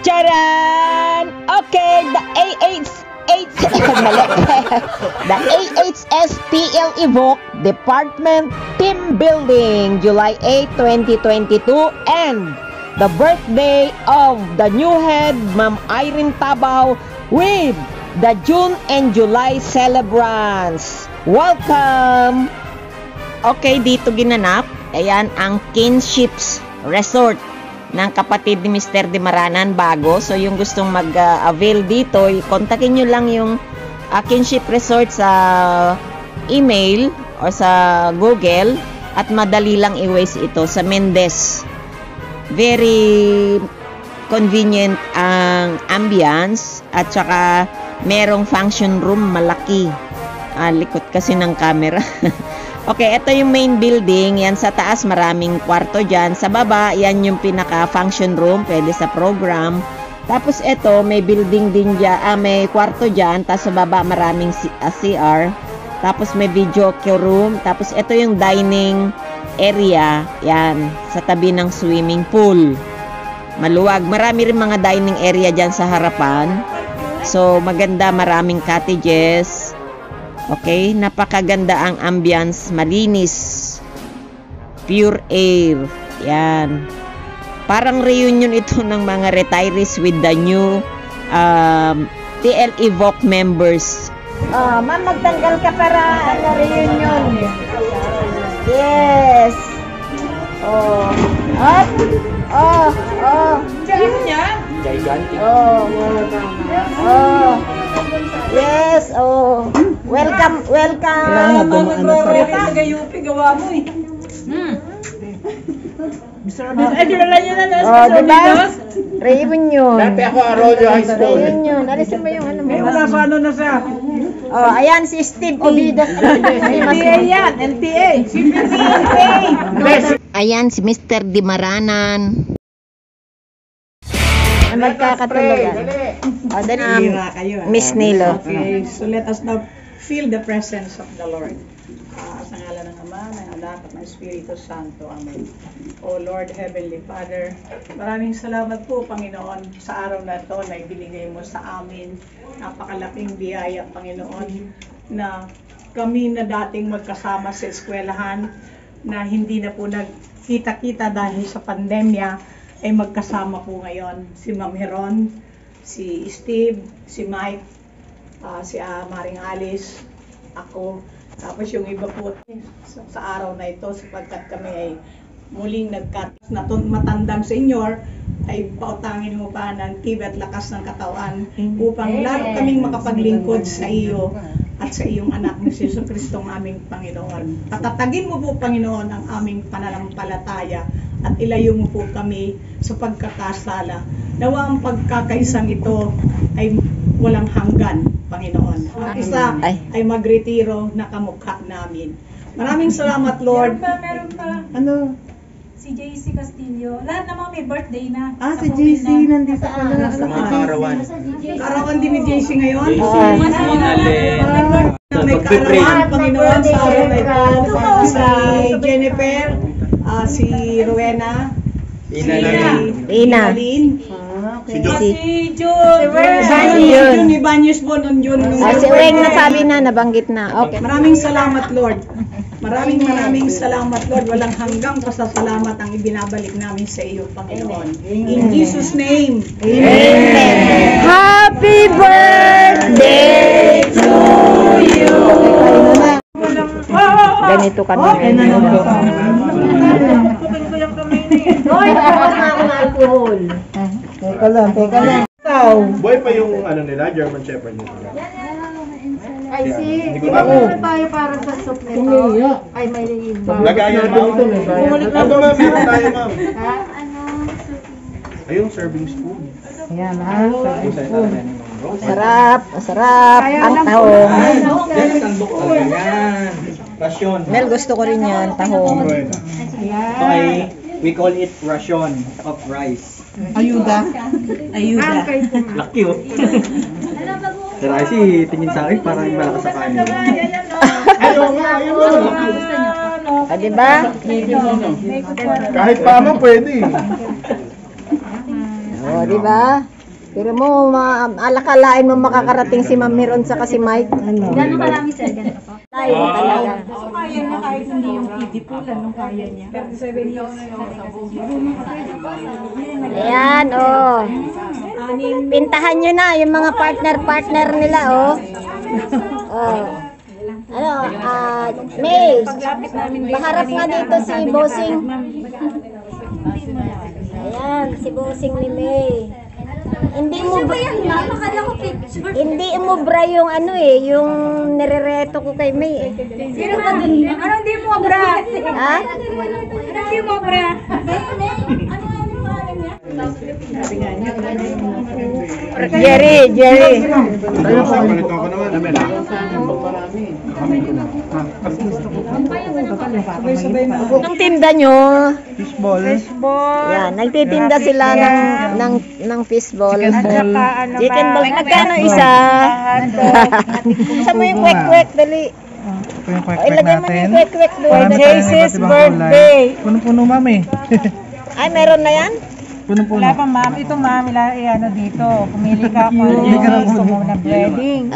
Charan! Okay, the the AHSTL Evoke Department Team Building, July 8, 2022, and the birthday of the new head, Ma'am Irene Tabaw, with the June and July celebrants. Welcome! Okay, dito ginanap. Ayan ang Kinships Resort ng kapatid ni Mr. Dimaranan bago. So yung gustong mag-avail dito, kontakin nyo lang yung Kinship Resort sa email o sa Google at madali lang i-waste ito sa Mendez. Very convenient ang ambience at saka merong function room malaki. Likot kasi ng camera. Okay, ito yung main building. Yan sa taas, maraming kwarto dyan. Sa baba, yan yung pinaka-function room. Pwede sa program. Tapos ito, may building din dyan. May kwarto dyan. Tapos sa baba, maraming CR. Tapos may video room. Tapos ito yung dining area. Yan, sa tabi ng swimming pool. Maluwag. Marami rin mga dining area dyan sa harapan. So, maganda. Maraming cottages. Okay, napakaganda ang ambience, malinis, pure air, yan. Parang reunion ito ng mga retirees with the new TL Evoke members. Ma'am, magtanggal ka para reunion. Yes. Up. Check niya. Gigantic. Yes, welcome. Nag-UP gawa mo eh. Ay, kilala nyo na diba? Reunion. Dati ako Arroyo High School. Reunion. Alisin mo yung ano mo. Wala pa ano na siya. Ayan si Steve Obido. LTA yan, LTA. Ayan si Mr. Dimaranan. Magkakatulugan. Dali. Miss Nilo. Okay, so let us now feel the presence of the Lord. Sa ngalan ng Ama, ng Anak, at ng Espiritu Santo. Amen. O Lord, Heavenly Father, maraming salamat po, Panginoon, sa araw na ito na ibinigay mo sa amin. Napakalaking biyaya, Panginoon, na kami na dating magkasama sa eskwelahan, na hindi na po nagkita-kita dahil sa pandemya, ay magkasama po ngayon. Si Ma'am Heron, si Steve, si Mike, si Maring Alice, ako, tapos yung iba po sa araw na ito sapagkat kami ay muling matandang senior, ay pautangin mo pa ng tibay at lakas ng katawan upang lalo kaming makapaglingkod sa iyo at sa iyong anak ni Jesu Kristo ang aming Panginoon. Patatagin mo po, Panginoon, ang aming pananampalataya at ilayo mo po kami sa pagkakasala. Nawa ang pagkakaisang ito ay walang hanggan, Panginoon. Ang isa ay magretiro na kamukha namin. Maraming salamat, Lord. Meron pa. Ano? Si JC Castillo. Lahat naman may birthday na. Si JC nandito pala. Sa mga karawan. Karawan din ni JC ngayon? Mas May karawan, Panginoon, sa araw na ito. Si Jennifer, si Rowena, Ina. Si June. Ni Banyos po nun yun. Si Weng nasabi na, nabanggit na. Okay. Maraming salamat, Lord. Maraming salamat, Lord. Walang hanggang pasasalamat ang ibinabalik namin sa iyo, Panginoon. In Jesus' name. Amen. Happy birthday to you. Ganito kami. Hoy, tapos na ako ng alcohol. Teka lang. Boy pa yung ano nila, German Shepherd nila. Ay, siguro tayo para sa soup nito. Ay, may iba. Lagayan, ma'am. Ano, ma'am? Meron tayo, ma'am. Ha? Ayun, serving spoon. Yan, serving spoon. Masarap ang tahong. Yan, sandok talaga yan. Rasyon. Mel, gusto ko rin yan, tahong. Okay, we call it ration of rice. Ayuda. Laki oh. Si Raisi, tingin sa akin parang malakas sa kanin. Diba? Kahit paano pwede. Di ba? Pero mo, alakalain mo makakarating si Ma'am Meron sa kasi Mike. Ano? Gano'ng karami sir? Ganito po? Tayo talaga. Kaya niya kahit hindi yung pidipulan nung kaya niya. 37 years. Ayan, oh. Pintahan nyo na yung mga partner nila, oh. Oh. Ano, May, maharap nga dito si Bossing. Ayan, si Bossing ni May. Hindi mo ba yan? Hindi umubra yung ano yung nirereto ko kay May eh. Sino ba dun? Ano hindi mo bra? Ha? Ano hindi mo bra? Jerry. Palito ako naman. Amen. Sabay-sabay na. Ang tinda nyo, Fishball. yan, nagtitinda sila ng fishball. Chicken ball. Magkano isa? Isa mo yung kwek-kwek, dali. Ito yung kwek-kwek Ilagay mo na natin. yung kwek-kwek doon. Marami tayong JC's iba't ibang birthday. kulay. Punong-puno, mami. Ay, meron na yan? Punong-puno. Wala pa ma'am. Ito ma'am, ano dito. Pumili ka kung ano yung gusto mo na breading.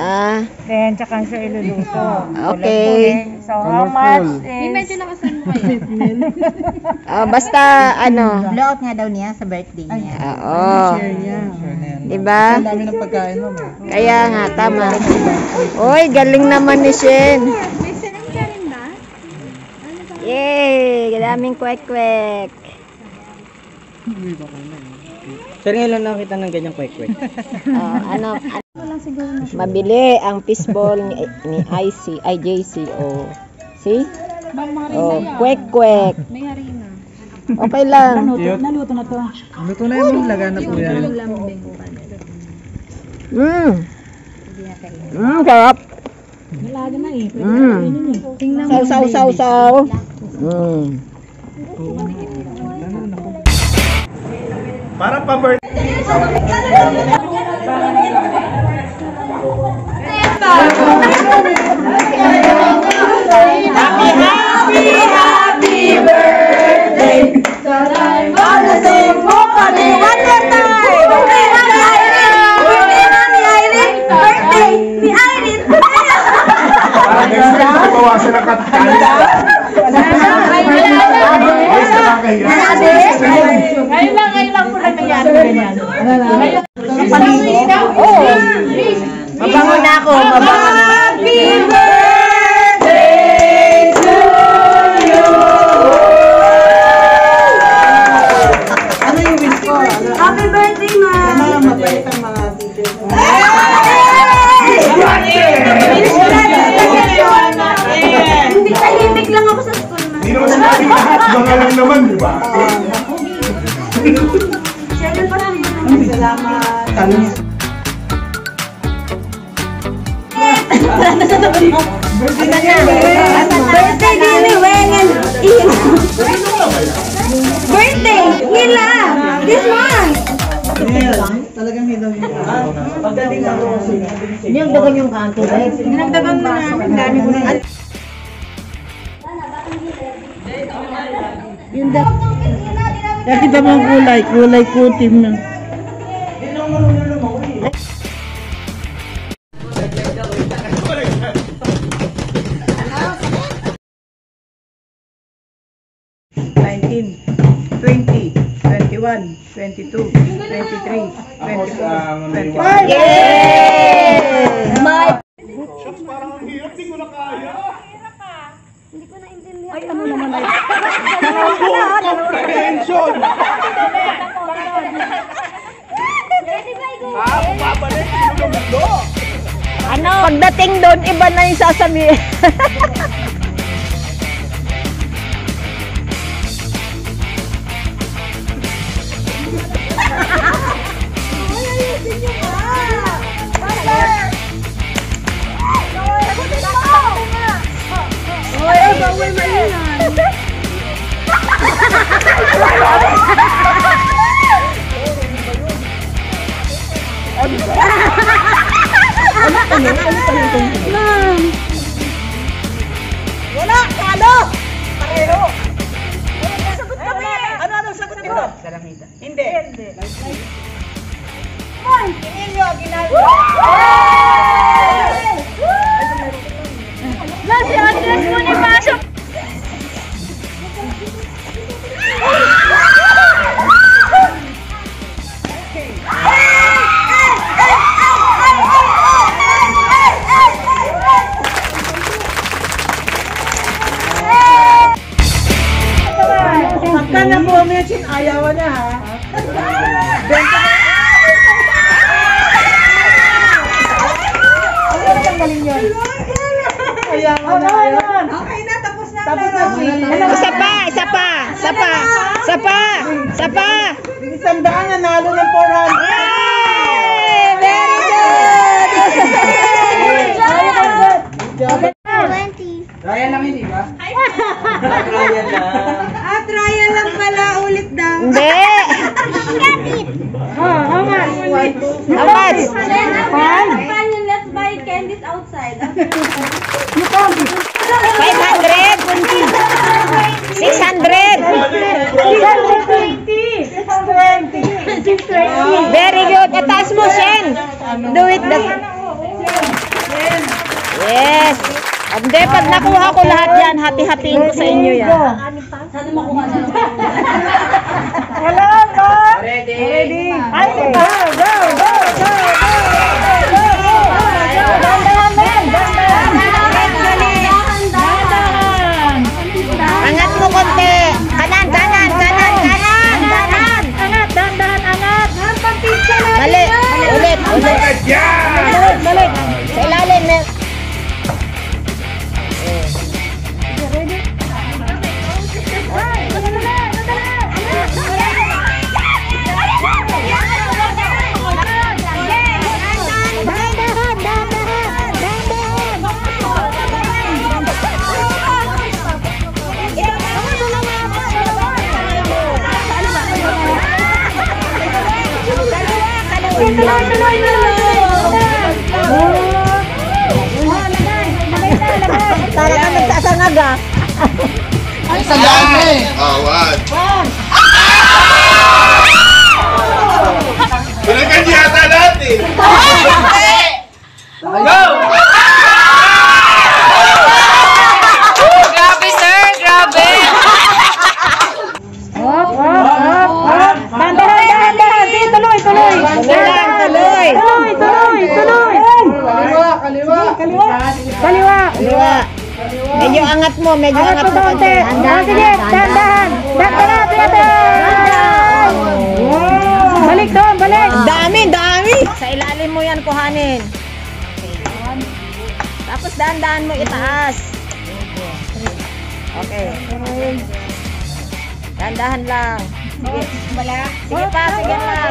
Then, tsaka siya iluluto. Okay. So, how much is... Medyo nakasan mo kayo. Basta, ano. Blowout nga daw niya sa birthday niya. Oo. Sure na yan. Diba? Ang dami ng pagkain, mami. Kaya nga, tama. Uy, galing naman ni Shen. May sarang ka rin ba? Yay! Daming kwek-kwek. Sir, ngayon lang nakita ng ganyang kwek-kwek. Mabili ang fishball ni IJC. Oh. See? Oh, kwek-kwek. May harina. Okay lang. Naluto na to. Luto na yung laga na po yan. Sarap. Nalaga na eh. Saw. Para pa-birthday. Happy birthday! Bawasan ang katkanda. Ngayon lang po na nangyari ganyan. Mabango na ako, mabango na. Happy birthday to you! Ano yung wish ko? Happy birthday, ma'am! Ano yung mabait ang mga teacher ko? Hindi tahimik lang ako sa school, ma'am. Hindi naman sinabi lahat. Mga lang naman, di ba? Salamat. Birthday din ni Wengen. Birthday! Nila! This month! Talagang hilaw. Pagdating ako kasi. Dinagdagan yung kanto, guys. Dinagdagan mo na. Ang dami mo na. Kaya kita mo ang kulay kutim na. Yay! My Parang ang hirap, di ko na kaya. Attention! Babalik sa mundo. pagdating doon, iba na yung sasabihin. Wala, talo! Pareho! Ano sagot kami? Ano sagot nito? Hindi. Si Andres mo ni Pasok. Pagka na po mention, ayaw na ha. Ang galing yun. Ayaw na. Okay na, tapos na. Isa pa, isa pa, isa pa, isa pa, isa pa. Isang daan na nalo ng 400. Yay! Very good! 20. Ryan lang yun, di ba? Ryan lang. Trial lang pala, ulit daw. Hindi! How much? How much? Let's buy candies outside. 500? 600? 620. Very good. Ataas mo, Shen. Do it. Yes. Hindi, pag nakuha ko lahat yan, hati-hatiin ko sa inyo yan. Sana makuha na. Wala ba? Ready? Ay, go, go, go, go, go, go, go. Angat mo konti. Kanan, kanan, kanan, kanan, kanan. Angat, dahan, angat. Mali. Ulit, ulit. Balik. Sa ilalim. Para ka nagsasangag ah. Awan. Pinagkan yata natin. Go! Grabe, sir. Grabe. Dahan. Sige, tuloy. Tuloy. Kaliwa. Medyo angat mo, Angat mo konti. Sige, dahan. Balik doon, balik. Dami. Sa ilalim mo yan kuhanin. Tapos dahan-dahan mo itaas. Okay. Dahan-dahan lang.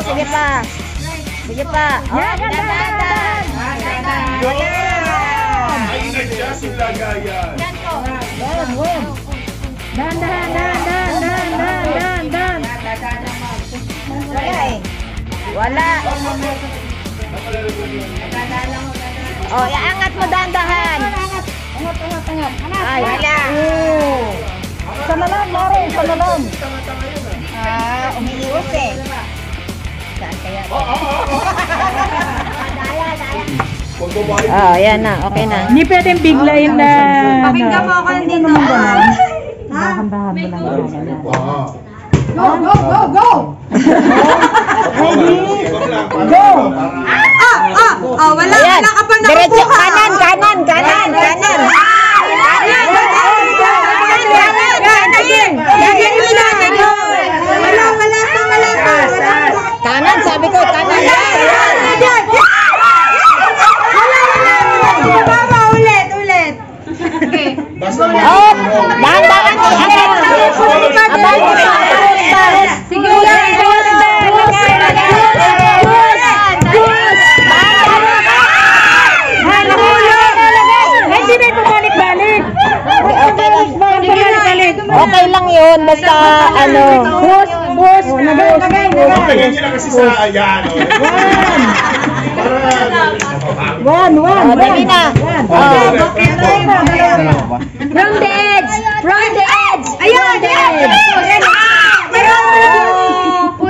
Sige pa. Oh, dahan-dahan. Ay, nagsiya sila gaya. Dahan. Wala. Oh, iangat mo dahan-dahan. Ay, wala. Isa na lang, Mare. Umiiwas eh. Saan kaya? Oh, yan na. Okay na. Hindi pwedeng biglayin na. Pakinggan mo ako nandito. Dahan-dahan mo lang. Go! Wala Ayan. ka pa Diretso. nakukuha. Kanan. Kanan, sabi ko, kanan. Ulit. Okay. Oh, dahan-dahan. Sige, Hindi na pabalik-balik. Okay lang yun, basta ano. Push. Ganyan nila kasi sa ayan. One. Oh, dali na. From the edge. Ayun.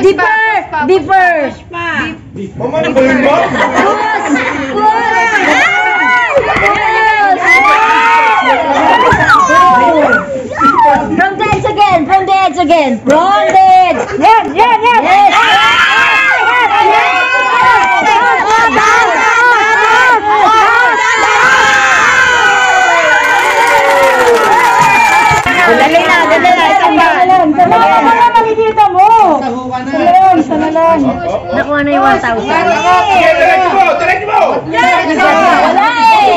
Deeper. Mama, ano ba yun ba? Bonded! Yan! Dali na. Isang ba? Wala makikita mo. Isa na lang. Nakuha na yung 1,000. Diretso mo! Wala eh!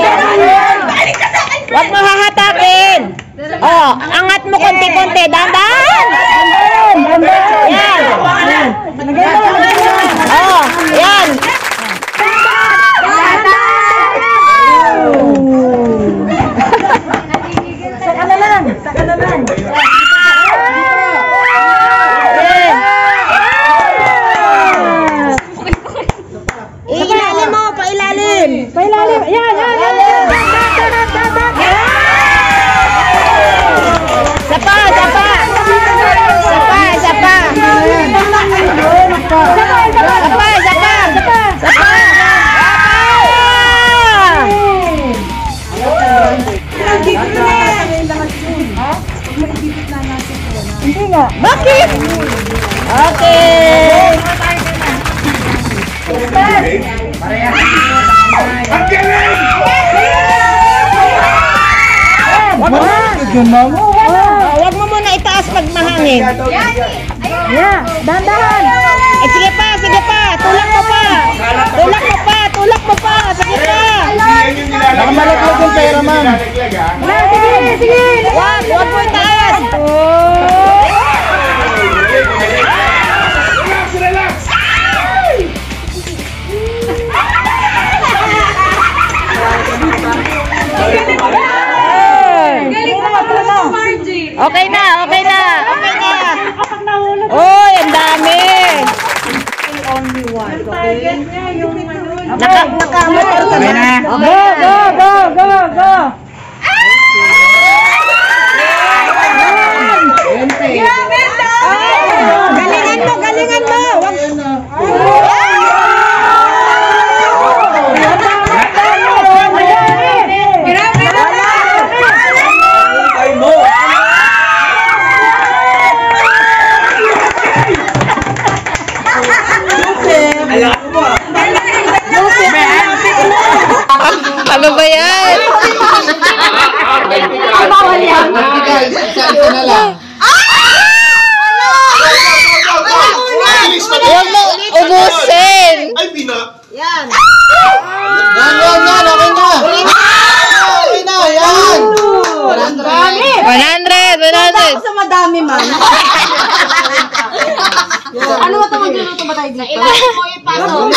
Huwag mo hahatakin! Oh, angat mo konti-konti. Dahan-dahan! Yan! Oh, yan! Saka na lang. Ilalim mo, pailalim! Pailalim. Yan. Sapa! Hindi nga. Bakit? Okay! Ang galing! Huwag mo muna itaas pag mahangin. Yan. Dahan-dahan. Sige pa. Tulak mo pa. Sige pa. Baka malaglag yung pera, ma'am. Sige. Huwag mo itaas. Relax! Okay na. Oy, ang dami. Nakamotor ka na. Go. Galingan mo. Ano ba yan? Huwag mo ubusin. Ay, pina! Yan. Okay na, yan. 100. Sa madami man. Ano ba ito magluluto ba tayo dito? Ilalim mo ipasok.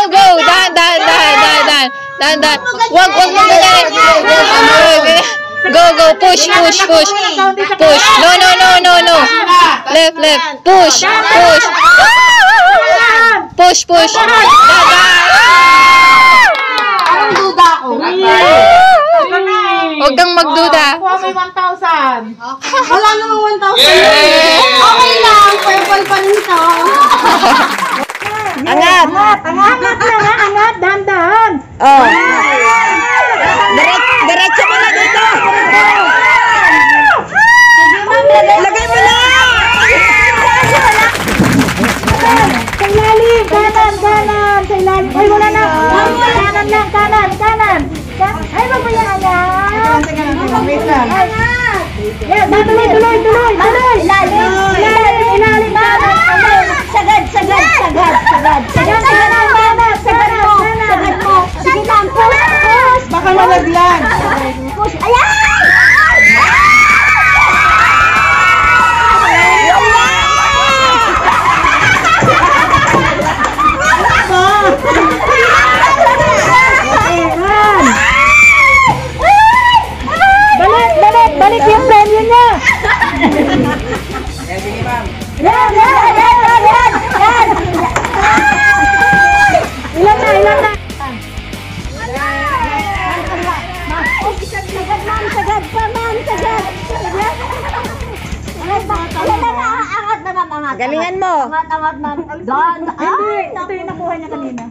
Go. Dahan. Wag mo ganyan. Go. Push. No. Left. Push. Parang duda ako. Huwag kang magduda. Kuha mo 1,000. Wala namang 1,000. Okay lang. Purple pa rin ito. Angat. Angat. Dahan-dahan. Oh. Diretso mo na dito. Lagay mo na. Sa ilalim. Kanan. Sa ilalim. Ay, wala na. Kanan lang. Kanan. Ay, mabayaan yan. Wait lang. Yan, tuloy. Ilalim. Sagad. Sige lang. Push. Baka malaglag. Push. Ayan! Balik yung premyo niya. Yan. Ilan na. Galingan mo. Angat, ma'am. Ito yung nakuha niya kanina.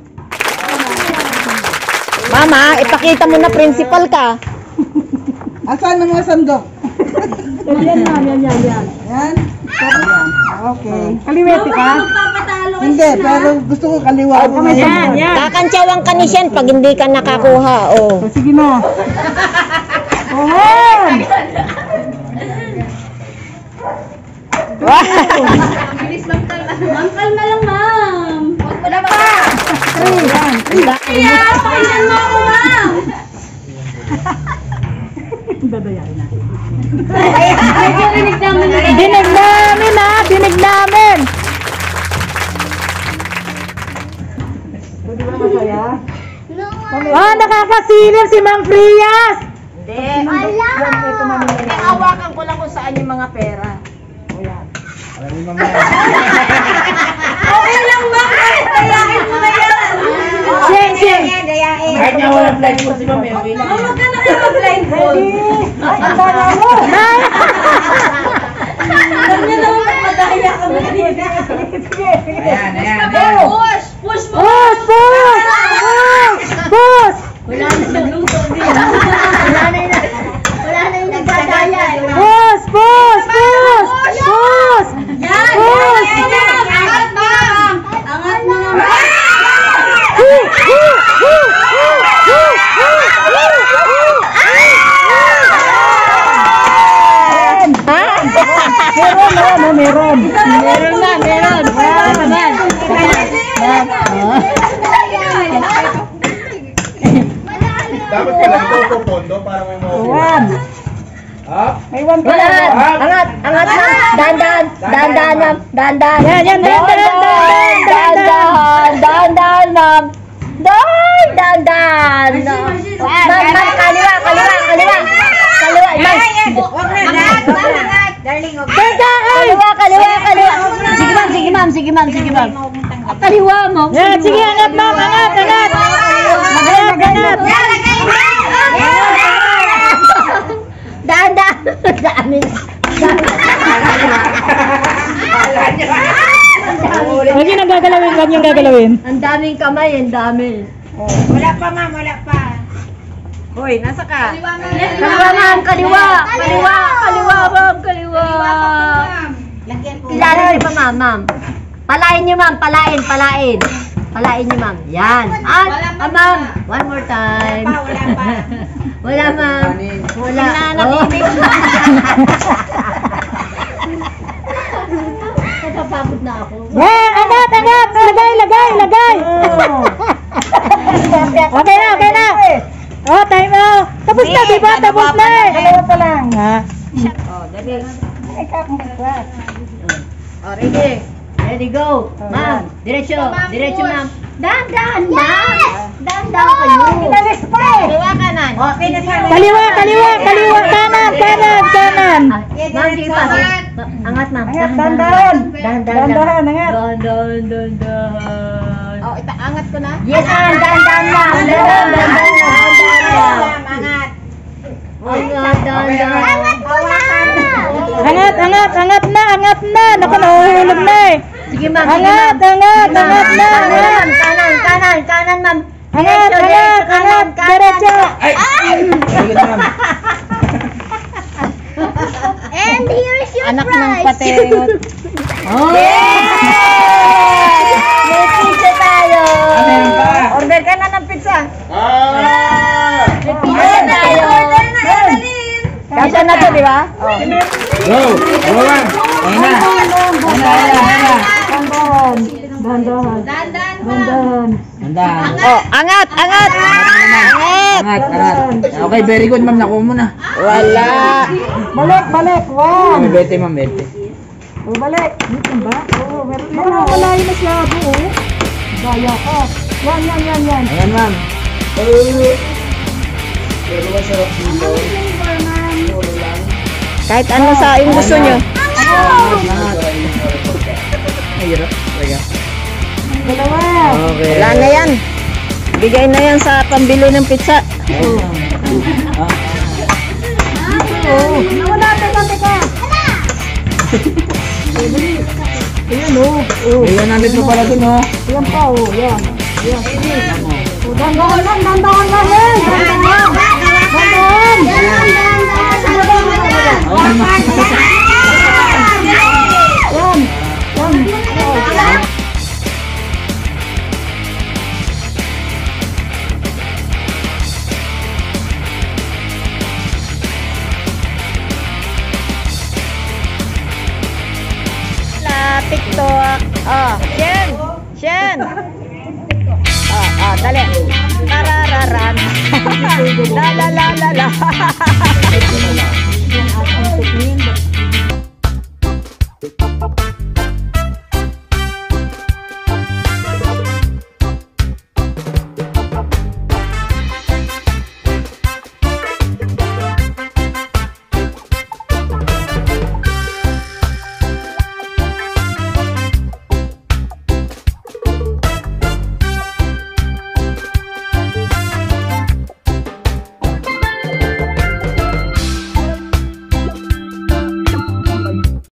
Mama, ipakita mo na principal ka. Asan ang mga sandok? Yan. Yan? Okay. Kaliwete ka? Hindi, pero gusto ko kaliwa. Yan. Kakantsawang ka ni Shen pag hindi ka nakakuha. Oh. Sige na. Ohan! Bilis, ma'am, kalma. Ma'am, kalma lang, ma'am. Wala pa. Kaya, pakailan mo ako, ma'am. Dadayain natin. Dinig namin. Dinig namin! Pwede ba masaya? Oh, nakakasilip si Ma'am Frias! Hawakan ko lang kung saan yung mga pera. Okay lang, ma'am. Dayain mo na yan. Shen! Kahit nga walang flight po si Ma'am, okay lang. Ma'am, huwag ka na kayo mag-blindfold. Ay, ang dala mo! Alam niyo naman, madaya ka mo dito. Ayan. Push! Push mo! Push! Wala na nagluto din. Wala na yung nagdadaya. Push! Yan! Angat, ma'am! Angat mo naman! Meron. Dapat pala ito pondo para may mga One. Up. May one pa. Angat na. Dandan. Yan. Dandan, ma'am. Dandan. Ma'am, kaliwa. Kaliwa. Sige, ma'am. Kaliwa mo. Yan, sige, angat, ma'am. Angat. Dandan. Lagi nang gagalawin, kanyang gagalawin. Ang daming kamay, ang dami. Wala pa, ma'am. Wala pa. Hoy, nasa ka? Kaliwa, ma'am. Kaliwa, ma'am. Kilala niyo pa, ma'am. Palain niyo, ma'am. Palain niyo, ma'am. Yan. Ma'am. One more time. Wala, ma'am. Wala. Napapagod na ako. Yan, angat. Lagay. Okay na. Oh, time out. Tapos na, di ba? Tapos na eh. Dalawa pa lang, ha? Dali. Ready, go. Ma'am, diretso, ma'am. Dandan, ma'am. Dandan kayo. Kaliwa kanan. Kaliwa, kanan. Ma'am, sige pa. Angat, ma'am. Dahan-dahan, angat. Dandan. Oh, angat ko na? Yes, dandan, ma'am. Angat. Angat na. Naku, nahuhulog na eh. Sige, ma'am. Angat na. Kanan, ma'am. Angat, diretso. And here's your Anak prize. ng patriot. Oh! May pizza tayo. Order ka na ng pizza. May pizza tayo. Kasya na to, di ba? Go! One! Dahan. Oh, angat. Okay, very good, ma'am. Nakuha mo na. Wala. Balik. One. May 20, ma'am. 20. Balik. Dito ba? Oo, meron na. Malayo masyado, oh. Daya ka. Yan. Ayan, ma'am. Kahit ano sa yung gusto nyo. Mahirap. Talaga. Dalawa. Okay. Wala na yan. Bigay na yan sa pambili ng pizza. Nawala, teka. Ayan, oh. Ayan, nandit mo pala dun, oh. Ayan pa, oh. Yan. Dandahan. TikTok. Oh, Shen. Dali. Tarararan. La la la la la.